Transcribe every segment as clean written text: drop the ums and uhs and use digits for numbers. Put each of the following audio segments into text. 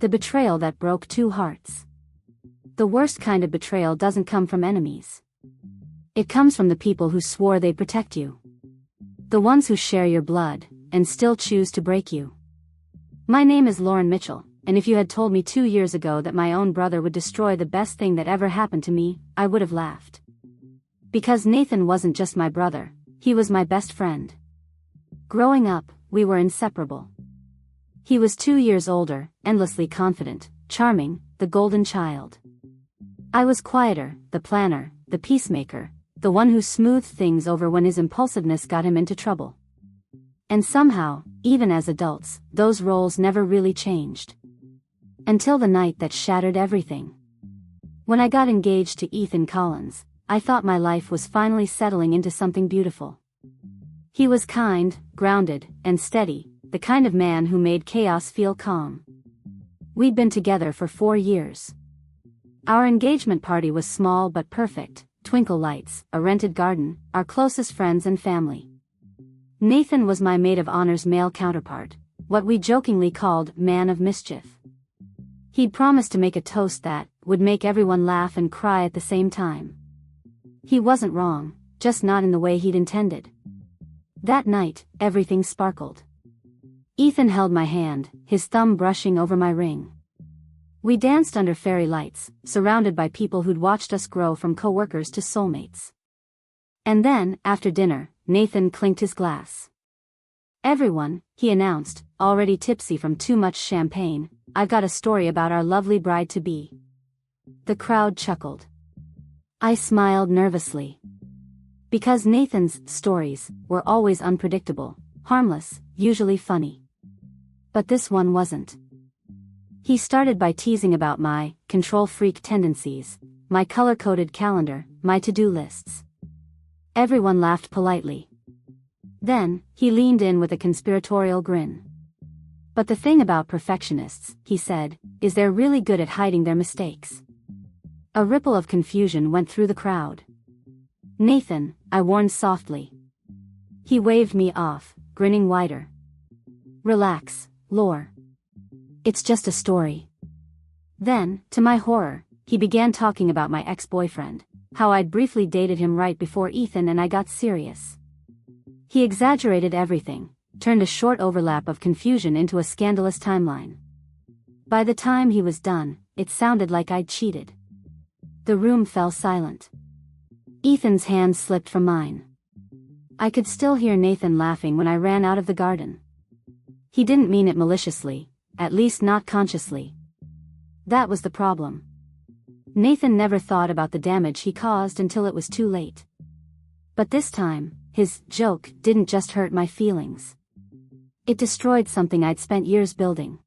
The betrayal that broke two hearts. The worst kind of betrayal doesn't come from enemies. It comes from the people who swore they'd protect you. The ones who share your blood, and still choose to break you. My name is Lauren Mitchell, and if you had told me 2 years ago that my own brother would destroy the best thing that ever happened to me, I would have laughed. Because Nathan wasn't just my brother, he was my best friend. Growing up, we were inseparable. He was 2 years older, endlessly confident, charming, the golden child. I was quieter, the planner, the peacemaker, the one who smoothed things over when his impulsiveness got him into trouble. And somehow, even as adults, those roles never really changed. Until the night that shattered everything. When I got engaged to Ethan Collins, I thought my life was finally settling into something beautiful. He was kind, grounded, and steady, the kind of man who made chaos feel calm. We'd been together for 4 years. Our engagement party was small but perfect, twinkle lights, a rented garden, our closest friends and family. Nathan was my maid of honor's male counterpart, what we jokingly called man of mischief. He'd promised to make a toast that would make everyone laugh and cry at the same time. He wasn't wrong, just not in the way he'd intended. That night, everything sparkled. Ethan held my hand, his thumb brushing over my ring. We danced under fairy lights, surrounded by people who'd watched us grow from coworkers to soulmates. And then, after dinner, Nathan clinked his glass. "Everyone," he announced, already tipsy from too much champagne, "I've got a story about our lovely bride-to-be." The crowd chuckled. I smiled nervously. Because Nathan's stories were always unpredictable, harmless, usually funny. But this one wasn't. He started by teasing about my control freak tendencies, my color-coded calendar, my to-do lists. Everyone laughed politely. Then, he leaned in with a conspiratorial grin. "But the thing about perfectionists," he said, "is they're really good at hiding their mistakes." A ripple of confusion went through the crowd. "Nathan," I warned softly. He waved me off, grinning wider. "Relax, Lore. It's just a story." Then, to my horror, he began talking about my ex-boyfriend, how I'd briefly dated him right before Ethan and I got serious. He exaggerated everything, turned a short overlap of confusion into a scandalous timeline. By the time he was done, it sounded like I'd cheated. The room fell silent. Ethan's hand slipped from mine. I could still hear Nathan laughing when I ran out of the garden. He didn't mean it maliciously, at least not consciously. That was the problem. Nathan never thought about the damage he caused until it was too late. But this time, his joke didn't just hurt my feelings. It destroyed something I'd spent years building.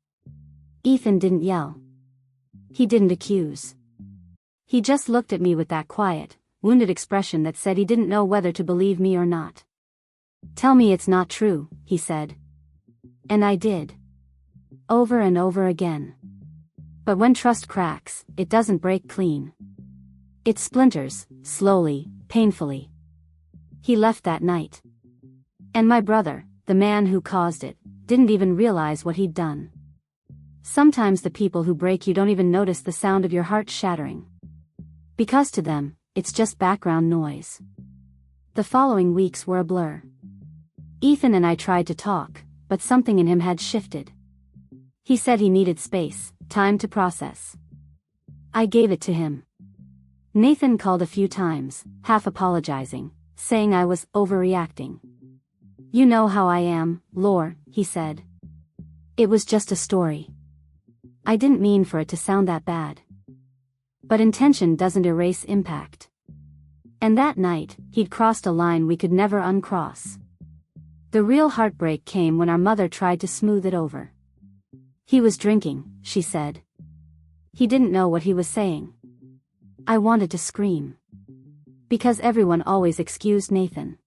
Ethan didn't yell. He didn't accuse. He just looked at me with that quiet, wounded expression that said he didn't know whether to believe me or not. "Tell me it's not true," he said. And I did. Over and over again. But when trust cracks, it doesn't break clean. It splinters, slowly, painfully. He left that night. And my brother, the man who caused it, didn't even realize what he'd done. Sometimes the people who break you don't even notice the sound of your heart shattering. Because to them, it's just background noise. The following weeks were a blur. Ethan and I tried to talk, but something in him had shifted. He said he needed space, time to process. I gave it to him. Nathan called a few times, half apologizing, saying I was overreacting. "You know how I am, Lore," he said. "It was just a story. I didn't mean for it to sound that bad." But intention doesn't erase impact. And that night, he'd crossed a line we could never uncross. The real heartbreak came when our mother tried to smooth it over. "He was drinking," she said. He didn't know what he was saying. I wanted to scream. Because everyone always excused Nathan.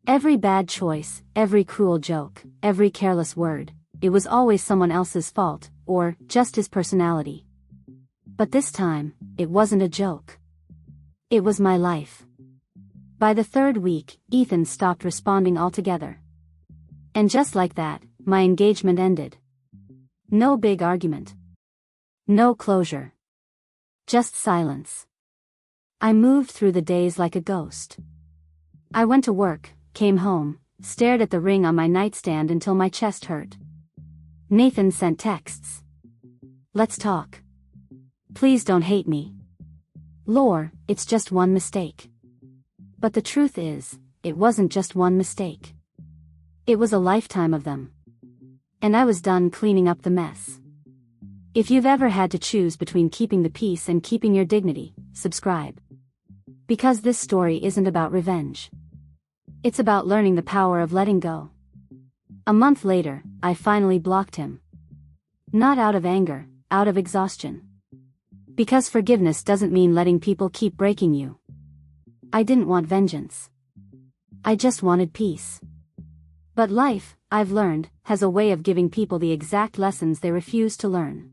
Every bad choice, every cruel joke, every careless word, it was always someone else's fault, or just his personality. But this time, it wasn't a joke. It was my life. By the 3rd week, Ethan stopped responding altogether. And just like that, my engagement ended. No big argument. No closure. Just silence. I moved through the days like a ghost. I went to work, came home, stared at the ring on my nightstand until my chest hurt. Nathan sent texts. Let's talk. Please don't hate me. Lore, it's just one mistake. But the truth is, it wasn't just one mistake. It was a lifetime of them. And I was done cleaning up the mess. If you've ever had to choose between keeping the peace and keeping your dignity, subscribe. Because this story isn't about revenge. It's about learning the power of letting go. A month later, I finally blocked him. Not out of anger, out of exhaustion. Because forgiveness doesn't mean letting people keep breaking you. I didn't want vengeance. I just wanted peace. But life, I've learned, has a way of giving people the exact lessons they refuse to learn.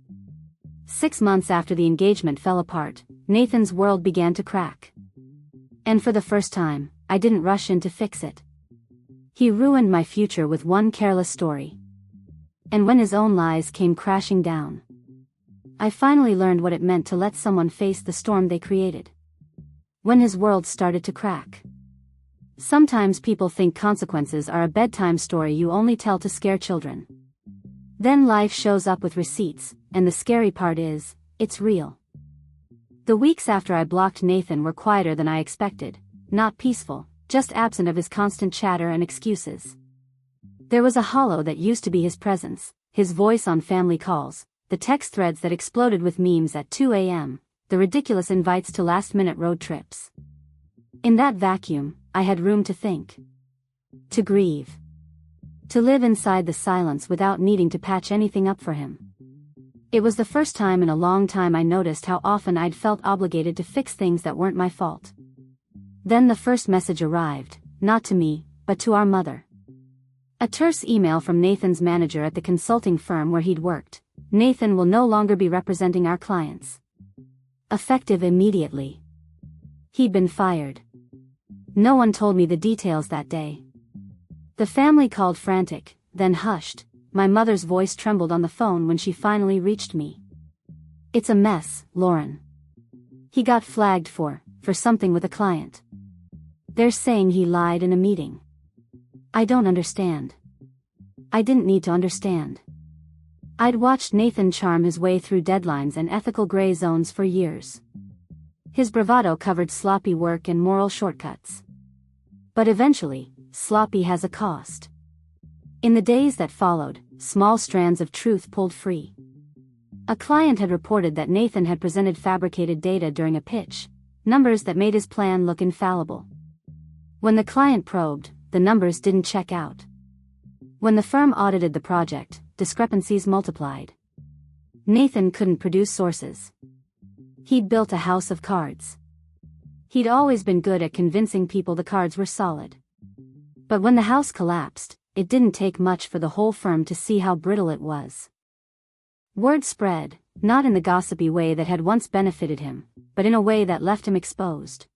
6 months after the engagement fell apart, Nathan's world began to crack. And for the first time, I didn't rush in to fix it. He ruined my future with one careless story. And when his own lies came crashing down, I finally learned what it meant to let someone face the storm they created. When his world started to crack. Sometimes people think consequences are a bedtime story you only tell to scare children. Then life shows up with receipts, and the scary part is, it's real. The weeks after I blocked Nathan were quieter than I expected, not peaceful, just absent of his constant chatter and excuses. There was a hollow that used to be his presence, his voice on family calls, the text threads that exploded with memes at 2 a.m., the ridiculous invites to last-minute road trips. In that vacuum, I had room to think. To grieve. To live inside the silence without needing to patch anything up for him. It was the first time in a long time I noticed how often I'd felt obligated to fix things that weren't my fault. Then the first message arrived, not to me, but to our mother. A terse email from Nathan's manager at the consulting firm where he'd worked. Nathan will no longer be representing our clients. Effective immediately. He'd been fired. No one told me the details that day. The family called frantic, then hushed. My mother's voice trembled on the phone when she finally reached me. It's a mess, Lauren. He got flagged for something with a client. They're saying he lied in a meeting. I don't understand. I didn't need to understand. I'd watched Nathan charm his way through deadlines and ethical gray zones for years. His bravado covered sloppy work and moral shortcuts. But eventually, sloppy has a cost. In the days that followed, small strands of truth pulled free. A client had reported that Nathan had presented fabricated data during a pitch, numbers that made his plan look infallible. When the client probed, the numbers didn't check out. When the firm audited the project, discrepancies multiplied. Nathan couldn't produce sources. He'd built a house of cards. He'd always been good at convincing people the cards were solid. But when the house collapsed, it didn't take much for the whole firm to see how brittle it was. Word spread, not in the gossipy way that had once benefited him, but in a way that left him exposed.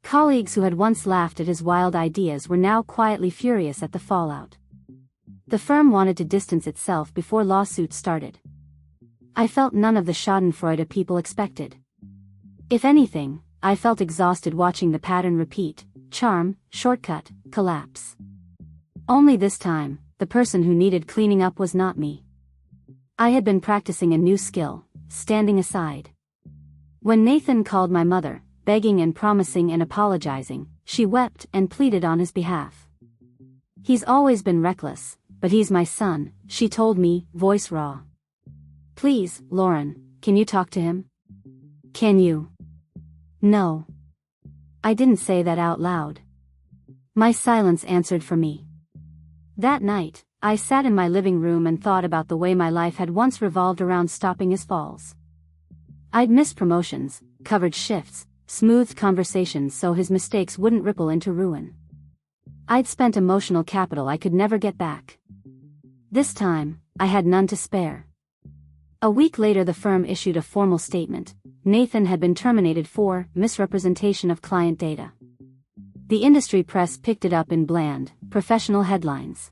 Colleagues who had once laughed at his wild ideas were now quietly furious at the fallout. The firm wanted to distance itself before lawsuits started. I felt none of the schadenfreude people expected. If anything, I felt exhausted watching the pattern repeat, charm, shortcut, collapse. Only this time, the person who needed cleaning up was not me. I had been practicing a new skill, standing aside. When Nathan called my mother, begging and promising and apologizing, she wept and pleaded on his behalf. He's always been reckless, but he's my son, she told me, voice raw. Please, Lauren, can you talk to him? Can you? No. I didn't say that out loud. My silence answered for me. That night, I sat in my living room and thought about the way my life had once revolved around stopping his falls. I'd missed promotions, covered shifts, smoothed conversations so his mistakes wouldn't ripple into ruin. I'd spent emotional capital I could never get back. This time, I had none to spare. A week later the firm issued a formal statement. Nathan had been terminated for misrepresentation of client data. The industry press picked it up in bland, professional headlines.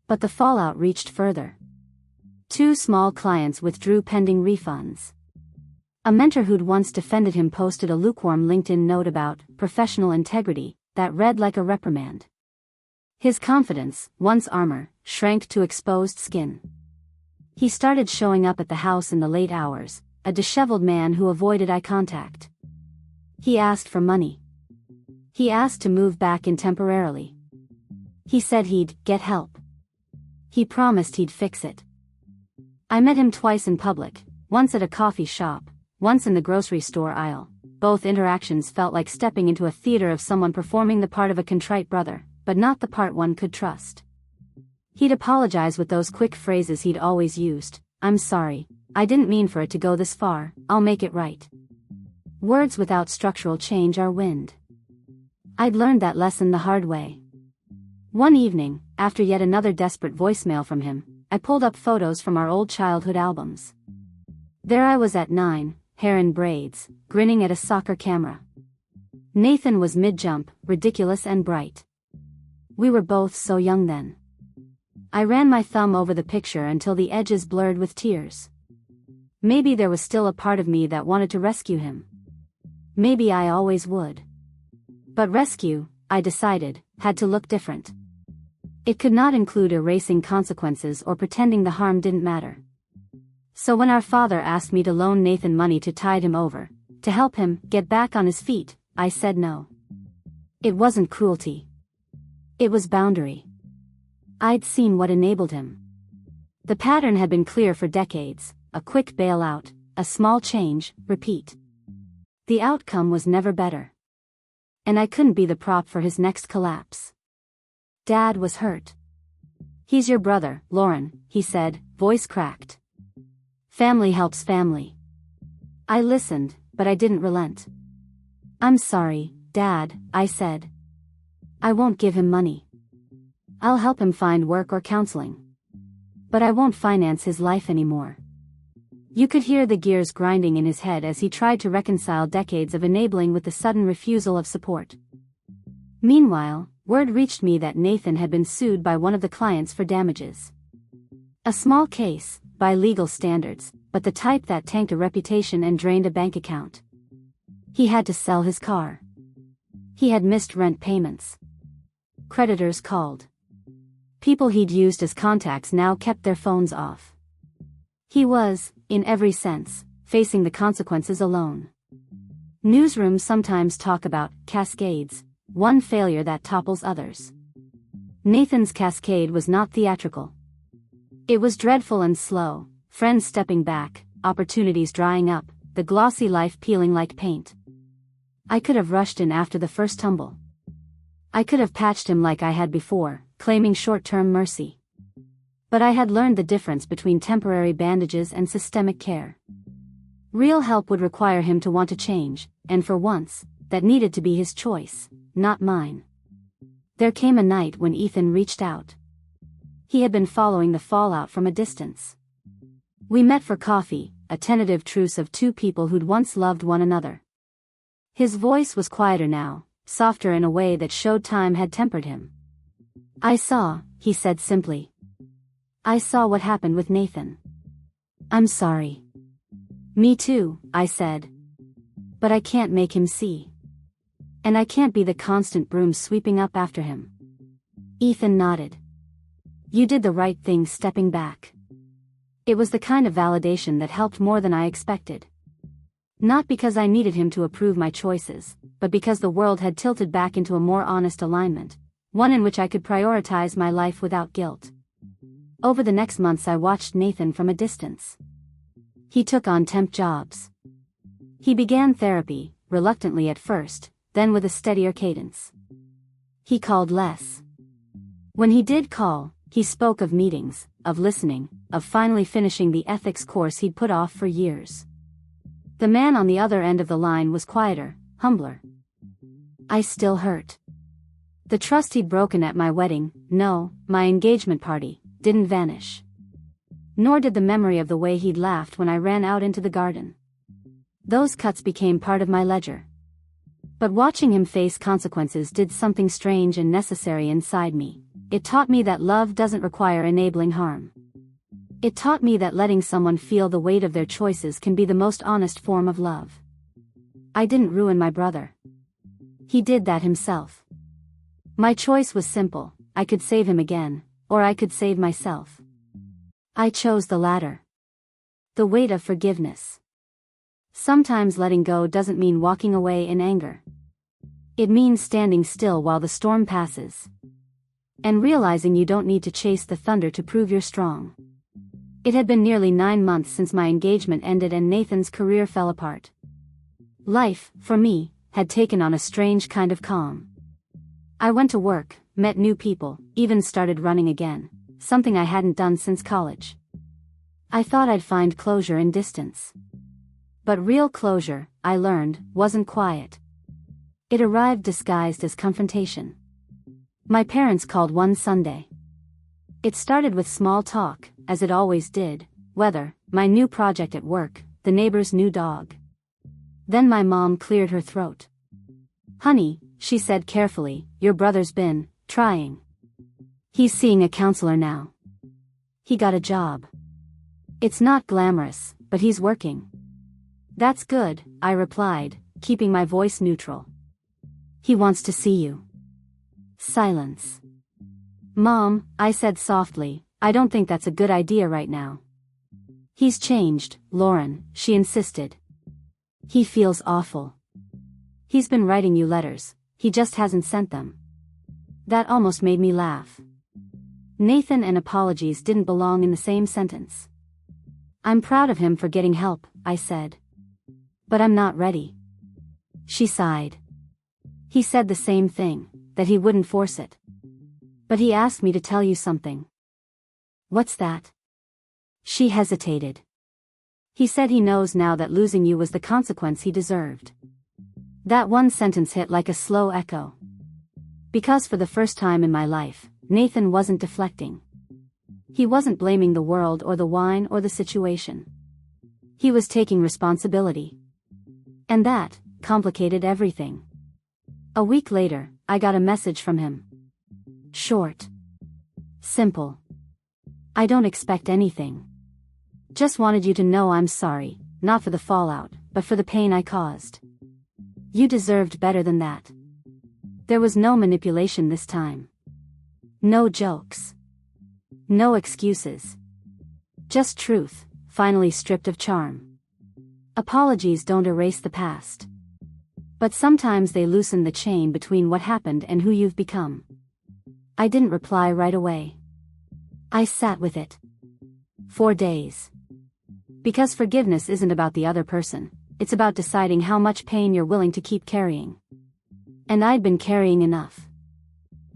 But the fallout reached further. 2 small clients withdrew pending refunds. A mentor who'd once defended him posted a lukewarm LinkedIn note about professional integrity that read like a reprimand. His confidence, once armor, shrank to exposed skin. He started showing up at the house in the late hours, a disheveled man who avoided eye contact. He asked for money. He asked to move back in temporarily. He said he'd get help. He promised he'd fix it. I met him twice in public, once at a coffee shop, once in the grocery store aisle. Both interactions felt like stepping into a theater of someone performing the part of a contrite brother, but not the part one could trust. He'd apologize with those quick phrases he'd always used. "I'm sorry, I didn't mean for it to go this far, I'll make it right." Words without structural change are wind. I'd learned that lesson the hard way. One evening, after yet another desperate voicemail from him, I pulled up photos from our old childhood albums. There I was at 9, hair in braids, grinning at a soccer camera. Nathan was mid-jump, ridiculous and bright. We were both so young then. I ran my thumb over the picture until the edges blurred with tears. Maybe there was still a part of me that wanted to rescue him. Maybe I always would. But rescue, I decided, had to look different. It could not include erasing consequences or pretending the harm didn't matter. So when our father asked me to loan Nathan money to tide him over, to help him get back on his feet, I said no. It wasn't cruelty. It was boundary. I'd seen what enabled him. The pattern had been clear for decades: a quick bailout, a small change, repeat. The outcome was never better. And I couldn't be the prop for his next collapse. Dad was hurt. "He's your brother, Lauren," he said, voice cracked. "Family helps family." I listened, but I didn't relent. "I'm sorry, Dad," I said. "I won't give him money. I'll help him find work or counseling. But I won't finance his life anymore." You could hear the gears grinding in his head as he tried to reconcile decades of enabling with the sudden refusal of support. Meanwhile, word reached me that Nathan had been sued by one of the clients for damages. A small case, by legal standards, but the type that tanked a reputation and drained a bank account. He had to sell his car. He had missed rent payments. Creditors called. People he'd used as contacts now kept their phones off. He was, in every sense, facing the consequences alone. Newsrooms sometimes talk about cascades, one failure that topples others. Nathan's cascade was not theatrical. It was dreadful and slow: friends stepping back, opportunities drying up, the glossy life peeling like paint. I could have rushed in after the first tumble. I could have patched him like I had before, claiming short-term mercy. But I had learned the difference between temporary bandages and systemic care. Real help would require him to want to change, and for once, that needed to be his choice, not mine. There came a night when Ethan reached out. He had been following the fallout from a distance. We met for coffee, a tentative truce of 2 people who'd once loved one another. His voice was quieter now, softer in a way that showed time had tempered him. "I saw," he said simply. "I saw what happened with Nathan. I'm sorry." "Me too," I said. "But I can't make him see. And I can't be the constant broom sweeping up after him." Ethan nodded. "You did the right thing stepping back." It was the kind of validation that helped more than I expected. Not because I needed him to approve my choices, but because the world had tilted back into a more honest alignment, one in which I could prioritize my life without guilt. Over the next months I watched Nathan from a distance. He took on temp jobs. He began therapy, reluctantly at first, then with a steadier cadence. He called less. When he did call, he spoke of meetings, of listening, of finally finishing the ethics course he'd put off for years. The man on the other end of the line was quieter, humbler. I still hurt. The trust he'd broken at my wedding, no, my engagement party, didn't vanish. Nor did the memory of the way he'd laughed when I ran out into the garden. Those cuts became part of my ledger. But watching him face consequences did something strange and necessary inside me. It taught me that love doesn't require enabling harm. It taught me that letting someone feel the weight of their choices can be the most honest form of love. I didn't ruin my brother. He did that himself. My choice was simple: I could save him again, or I could save myself. I chose the latter. The weight of forgiveness. Sometimes letting go doesn't mean walking away in anger. It means standing still while the storm passes. And realizing you don't need to chase the thunder to prove you're strong. It had been nearly 9 months since my engagement ended and Nathan's career fell apart. Life, for me, had taken on a strange kind of calm. I went to work, met new people, even started running again, something I hadn't done since college. I thought I'd find closure in distance. But real closure, I learned, wasn't quiet. It arrived disguised as confrontation. My parents called one Sunday. It started with small talk, as it always did: weather, my new project at work, the neighbor's new dog. Then my mom cleared her throat. "Honey," she said carefully, "your brother's been trying. He's seeing a counselor now. He got a job. It's not glamorous, but he's working." "That's good," I replied, keeping my voice neutral. "He wants to see you." Silence. "Mom," I said softly, "I don't think that's a good idea right now." "He's changed, Lauren," she insisted. "He feels awful. He's been writing you letters, he just hasn't sent them." That almost made me laugh. Nathan and apologies didn't belong in the same sentence. "I'm proud of him for getting help," I said. "But I'm not ready." She sighed. "He said the same thing, that he wouldn't force it. But he asked me to tell you something." "What's that?" She hesitated. "He said he knows now that losing you was the consequence he deserved." That one sentence hit like a slow echo. Because for the first time in my life, Nathan wasn't deflecting. He wasn't blaming the world or the wine or the situation. He was taking responsibility. And that complicated everything. A week later, I got a message from him. Short. Simple. "I don't expect anything. Just wanted you to know I'm sorry, not for the fallout, but for the pain I caused. You deserved better than that." There was no manipulation this time. No jokes. No excuses. Just truth, finally stripped of charm. Apologies don't erase the past. But sometimes they loosen the chain between what happened and who you've become. I didn't reply right away. I sat with it. 4 days. Because forgiveness isn't about the other person, it's about deciding how much pain you're willing to keep carrying. And I'd been carrying enough.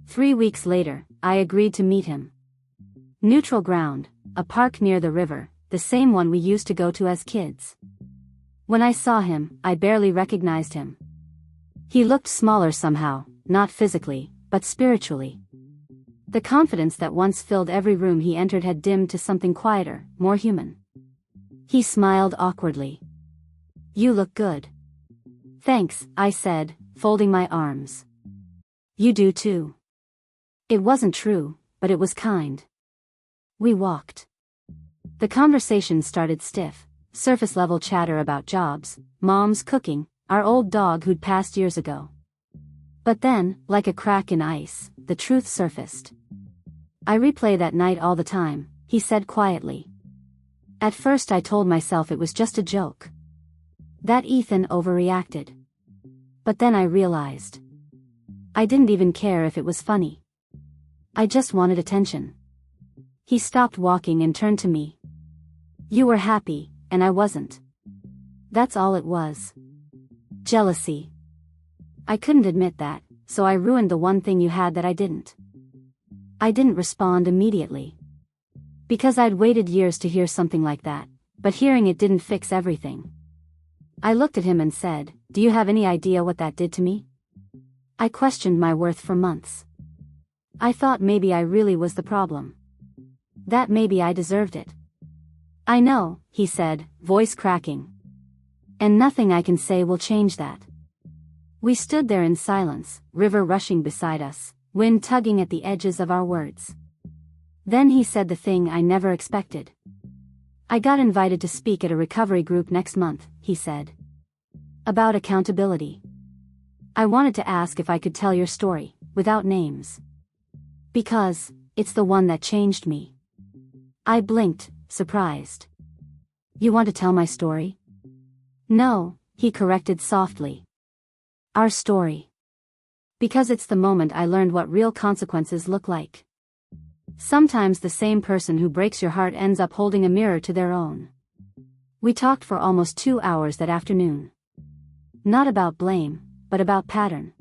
3 weeks later, I agreed to meet him. Neutral ground, a park near the river, the same one we used to go to as kids. When I saw him, I barely recognized him. He looked smaller somehow, not physically, but spiritually. The confidence that once filled every room he entered had dimmed to something quieter, more human. He smiled awkwardly. "You look good." "Thanks," I said, folding my arms. "You do too." It wasn't true, but it was kind. We walked. The conversation started stiff, surface-level chatter about jobs, mom's cooking, our old dog who'd passed years ago. But then, like a crack in ice, the truth surfaced. "I replay that night all the time," he said quietly. At first I told myself it was just a joke. That Ethan overreacted. But then I realized. I didn't even care if it was funny. I just wanted attention. He stopped walking and turned to me. "You were happy, and I wasn't. That's all it was. Jealousy. I couldn't admit that, so I ruined the one thing you had that I didn't." I didn't respond immediately. Because I'd waited years to hear something like that, but hearing it didn't fix everything. I looked at him and said, "Do you have any idea what that did to me?" I questioned my worth for months. I thought maybe I really was the problem. That maybe I deserved it. "I know," he said, voice cracking. "And nothing I can say will change that." We stood there in silence, river rushing beside us, wind tugging at the edges of our words. Then he said the thing I never expected. I got invited to speak at a recovery group next month, he said. About accountability. I wanted to ask if I could tell your story, without names. Because, it's the one that changed me. I blinked, surprised. You want to tell my story? No, he corrected softly. Our story. Because it's the moment I learned what real consequences look like. Sometimes the same person who breaks your heart ends up holding a mirror to their own. We talked for almost 2 hours that afternoon. Not about blame, but about pattern.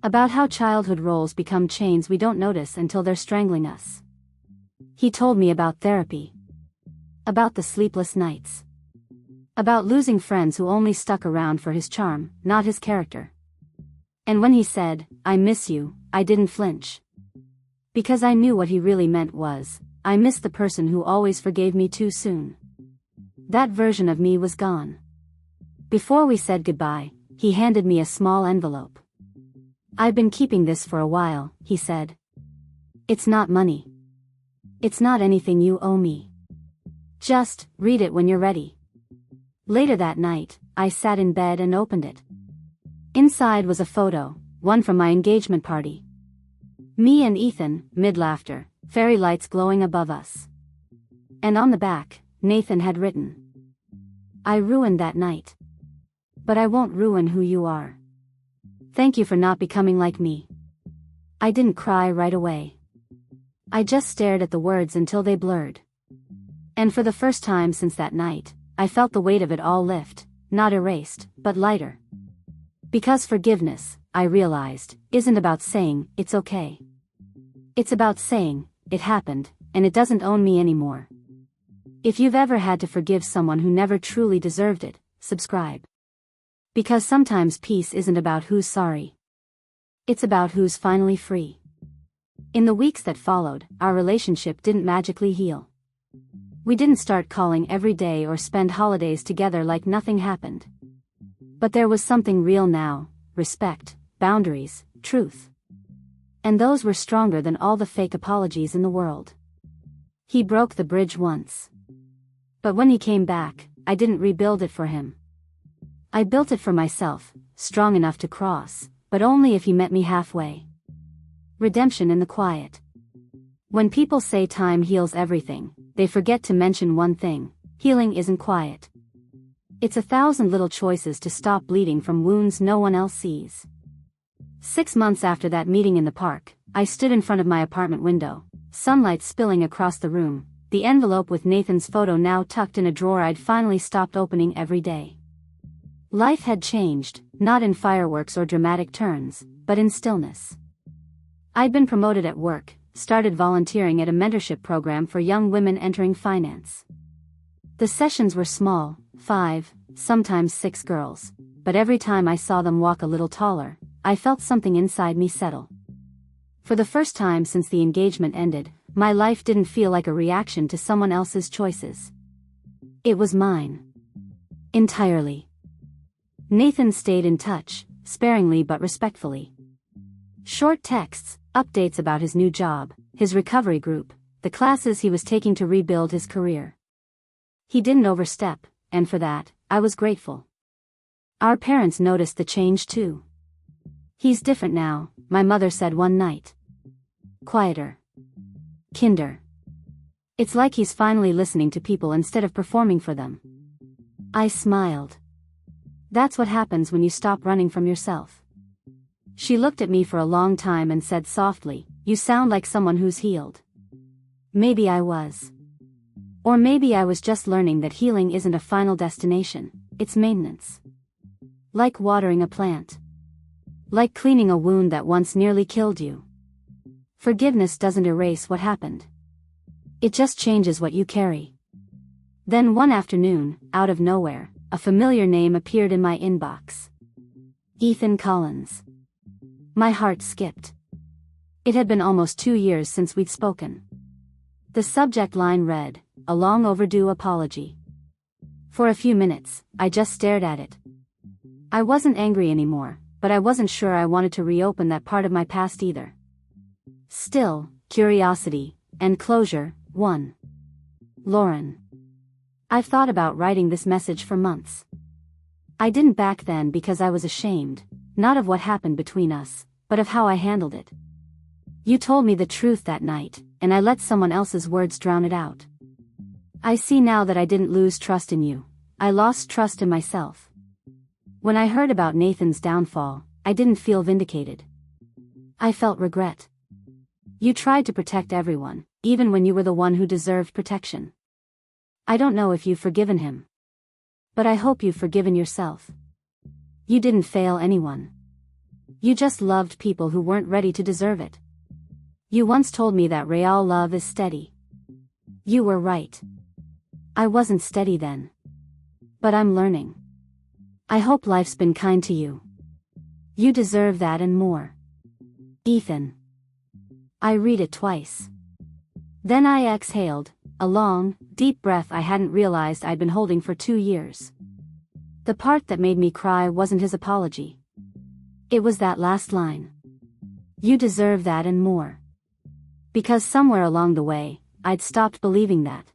About how childhood roles become chains we don't notice until they're strangling us. He told me about therapy. About the sleepless nights. About losing friends who only stuck around for his charm, not his character. And when he said, "I miss you," I didn't flinch. Because I knew what he really meant was, I missed the person who always forgave me too soon. That version of me was gone. Before we said goodbye, he handed me a small envelope. I've been keeping this for a while, he said. It's not money. It's not anything you owe me. Just, read it when you're ready. Later that night, I sat in bed and opened it. Inside was a photo, one from my engagement party. Me and Ethan, mid-laughter, fairy lights glowing above us. And on the back, Nathan had written, "I ruined that night. But I won't ruin who you are. Thank you for not becoming like me." I didn't cry right away. I just stared at the words until they blurred. And for the first time since that night, I felt the weight of it all lift, not erased, but lighter. Because forgiveness, I realized, isn't about saying, "It's okay." It's about saying, "It happened, and it doesn't own me anymore." If you've ever had to forgive someone who never truly deserved it, subscribe. Because sometimes peace isn't about who's sorry. It's about who's finally free. In the weeks that followed, our relationship didn't magically heal. We didn't start calling every day or spend holidays together like nothing happened. But there was something real now: respect, boundaries, truth. And those were stronger than all the fake apologies in the world. He broke the bridge once. But when he came back, I didn't rebuild it for him. I built it for myself, strong enough to cross, but only if he met me halfway. Redemption in the quiet. When people say time heals everything, they forget to mention one thing: healing isn't quiet. It's 1,000 little choices to stop bleeding from wounds no one else sees. 6 months after that meeting in the park, I stood in front of my apartment window, sunlight spilling across the room, the envelope with Nathan's photo now tucked in a drawer I'd finally stopped opening every day. Life had changed, not in fireworks or dramatic turns, but in stillness. I'd been promoted at work, started volunteering at a mentorship program for young women entering finance. The sessions were small, 5, sometimes 6 girls, but every time I saw them walk a little taller, I felt something inside me settle. For the first time since the engagement ended, my life didn't feel like a reaction to someone else's choices. It was mine. Entirely. Nathan stayed in touch, sparingly but respectfully. Short texts, updates about his new job, his recovery group, the classes he was taking to rebuild his career. He didn't overstep, and for that, I was grateful. Our parents noticed the change too. "He's different now," my mother said one night. "Quieter. Kinder. It's like he's finally listening to people instead of performing for them." I smiled. That's what happens when you stop running from yourself. She looked at me for a long time and said softly, "You sound like someone who's healed." Maybe I was. Or maybe I was just learning that healing isn't a final destination, it's maintenance. Like watering a plant. Like cleaning a wound that once nearly killed you. Forgiveness doesn't erase what happened. It just changes what you carry. Then one afternoon, out of nowhere, a familiar name appeared in my inbox. Ethan Collins. My heart skipped. It had been almost 2 years since we'd spoken. The subject line read, "A long overdue apology." For a few minutes, I just stared at it. I wasn't angry anymore, but I wasn't sure I wanted to reopen that part of my past either. Still, curiosity, and closure, won. Lauren. I've thought about writing this message for months. I didn't back then because I was ashamed, not of what happened between us, but of how I handled it. You told me the truth that night, and I let someone else's words drown it out. I see now that I didn't lose trust in you. I lost trust in myself. When I heard about Nathan's downfall, I didn't feel vindicated. I felt regret. You tried to protect everyone, even when you were the one who deserved protection. I don't know if you've forgiven him. But I hope you've forgiven yourself. You didn't fail anyone. You just loved people who weren't ready to deserve it. You once told me that real love is steady. You were right. I wasn't steady then. But I'm learning. I hope life's been kind to you. You deserve that and more. Ethan. I read it twice. Then I exhaled, a long, deep breath I hadn't realized I'd been holding for 2 years. The part that made me cry wasn't his apology. It was that last line. You deserve that and more. Because somewhere along the way, I'd stopped believing that.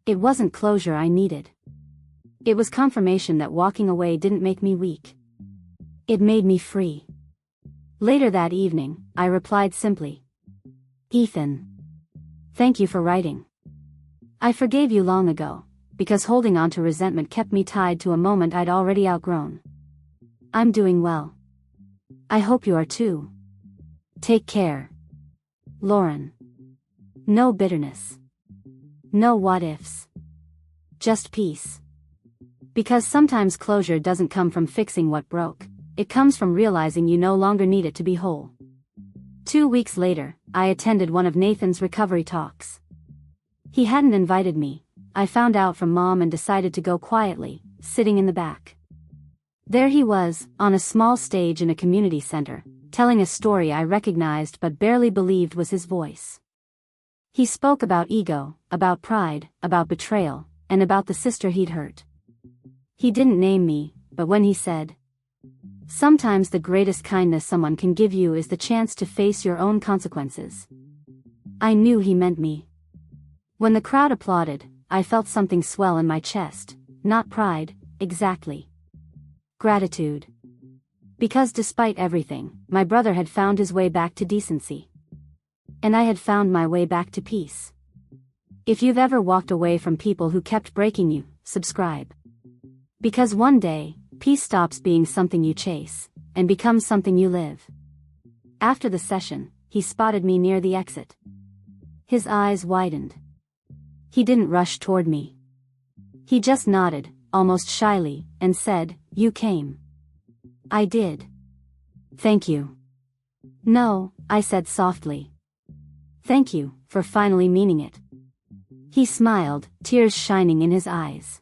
It wasn't closure I needed. It was confirmation that walking away didn't make me weak. It made me free. Later that evening, I replied simply. Ethan. Thank you for writing. I forgave you long ago, because holding on to resentment kept me tied to a moment I'd already outgrown. I'm doing well. I hope you are too. Take care. Lauren. No bitterness. No what ifs. Just peace. Because sometimes closure doesn't come from fixing what broke, it comes from realizing you no longer need it to be whole. 2 weeks later, I attended one of Nathan's recovery talks. He hadn't invited me. I found out from Mom and decided to go quietly, sitting in the back. There he was, on a small stage in a community center, telling a story I recognized but barely believed was his voice. He spoke about ego, about pride, about betrayal, and about the sister he'd hurt. He didn't name me, but when he said, "Sometimes the greatest kindness someone can give you is the chance to face your own consequences," I knew he meant me. When the crowd applauded, I felt something swell in my chest, not pride, exactly. Gratitude. Because despite everything, my brother had found his way back to decency. And I had found my way back to peace. If you've ever walked away from people who kept breaking you, subscribe. Because one day, peace stops being something you chase, and becomes something you live. After the session, he spotted me near the exit. His eyes widened. He didn't rush toward me. He just nodded, almost shyly, and said, "You came." I did. "Thank you." "No," I said softly. "Thank you, for finally meaning it." He smiled, tears shining in his eyes.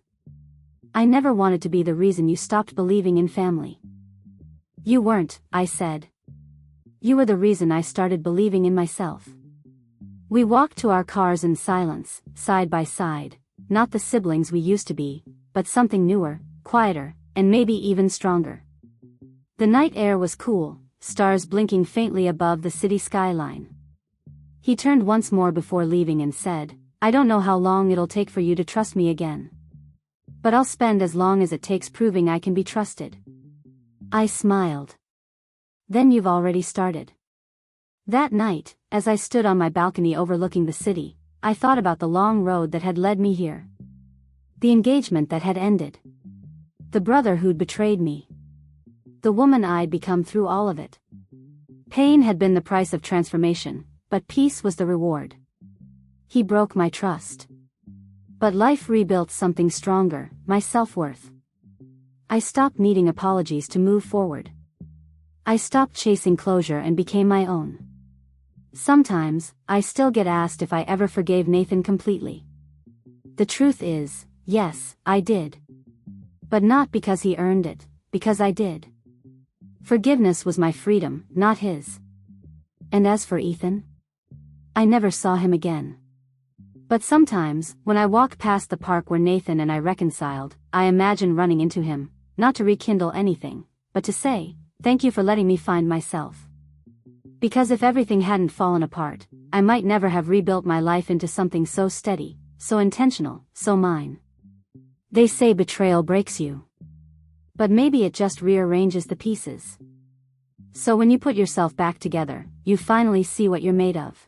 "I never wanted to be the reason you stopped believing in family." "You weren't," I said. "You were the reason I started believing in myself." We walked to our cars in silence, side by side, not the siblings we used to be, but something newer, quieter, and maybe even stronger. The night air was cool, stars blinking faintly above the city skyline. He turned once more before leaving and said, "I don't know how long it'll take for you to trust me again. But I'll spend as long as it takes proving I can be trusted." I smiled. "Then you've already started." That night, as I stood on my balcony overlooking the city, I thought about the long road that had led me here. The engagement that had ended. The brother who'd betrayed me. The woman I'd become through all of it. Pain had been the price of transformation, but peace was the reward. He broke my trust. But life rebuilt something stronger, my self-worth. I stopped needing apologies to move forward. I stopped chasing closure and became my own. Sometimes, I still get asked if I ever forgave Nathan completely. The truth is, yes, I did. But not because he earned it, because I did. Forgiveness was my freedom, not his. And as for Ethan, I never saw him again. But sometimes, when I walk past the park where Nathan and I reconciled, I imagine running into him, not to rekindle anything, but to say, "Thank you for letting me find myself." Because if everything hadn't fallen apart, I might never have rebuilt my life into something so steady, so intentional, so mine. They say betrayal breaks you. But maybe it just rearranges the pieces. So when you put yourself back together, you finally see what you're made of.